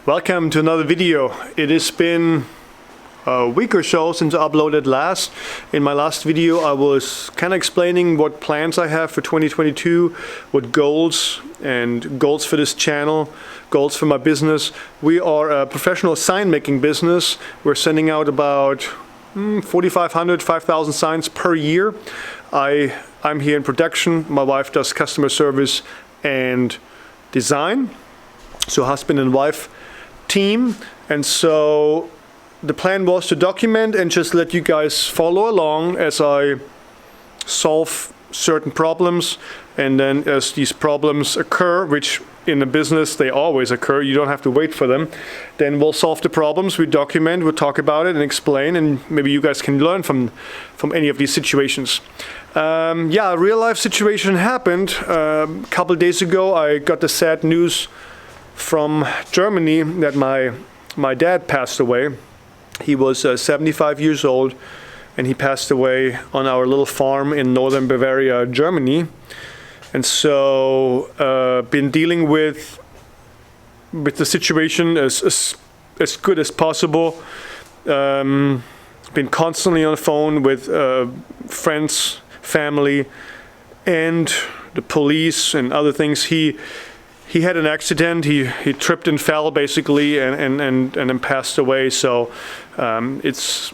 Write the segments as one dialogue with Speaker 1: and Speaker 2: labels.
Speaker 1: Welcome to another video. It has been a week or so since I uploaded last. In my last video I was kind of explaining what plans I have for 2022, what goals for this channel, goals for my business. We are a professional sign making business. We're sending out about 4,500, 5,000 signs per year. I'm here in production. My wife does customer service and design. So husband and wife team. And so the plan was to document and just let you guys follow along as I solve certain problems, and then as these problems occur, which in a business they always occur, you don't have to wait for them, then we'll solve the problems, we document, we'll talk about it and explain, and maybe you guys can learn from any of these situations. Yeah, a real life situation happened. A couple days ago I got the sad news from Germany that my dad passed away. He was 75 years old, and he passed away on our little farm in northern Bavaria, Germany. And so been dealing with the situation as good as possible. Been constantly on the phone with friends, family, and the police and other things. He had an accident. He tripped and fell basically, and then passed away. So it's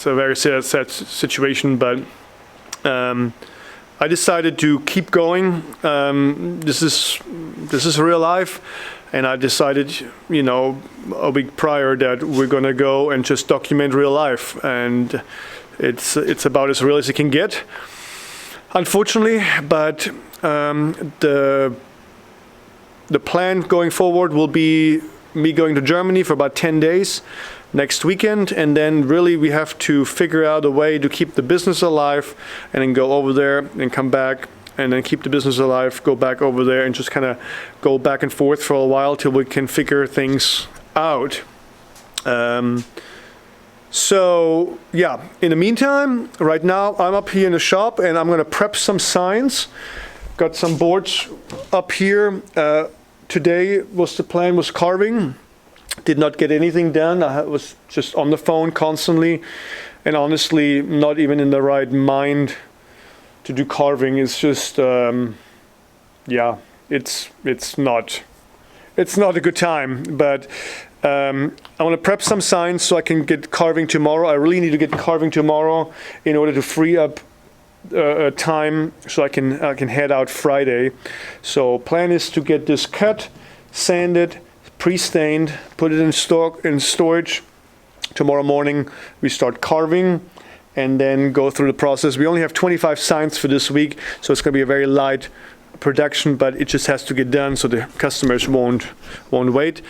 Speaker 1: a very sad situation. But I decided to keep going. This is real life, and I decided, you know, a week prior that we're gonna go and just document real life, and it's about as real as it can get, unfortunately. But the plan going forward will be me going to Germany for about 10 days next weekend, and then really we have to figure out a way to keep the business alive, and then go over there and come back, and then keep the business alive, go back over there, and just kind of go back and forth for a while till we can figure things out. So yeah, in the meantime, right now I'm up here in the shop and I'm gonna prep some signs. Got some boards up here. Today the plan was carving. Did not get anything done. I was just on the phone constantly, and honestly not even in the right mind to do carving. It's just yeah, it's not a good time. But I want to prep some signs so I can get carving tomorrow. I really need to get carving tomorrow in order to free up time so I can head out Friday. So plan is to get this cut, sanded, pre-stained, put it in storage. Tomorrow morning we start carving and then go through the process. We only have 25 signs for this week, so it's going to be a very light production, but it just has to get done so the customers won't wait.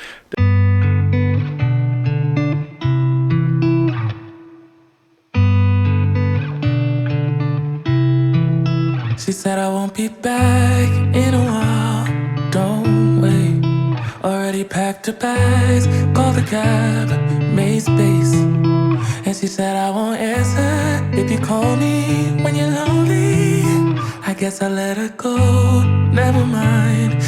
Speaker 2: She said I won't be back in a while, don't wait. Already packed her bags, called the cab, made space. And she said I won't answer if you call me when you're lonely. I guess I let her go, never mind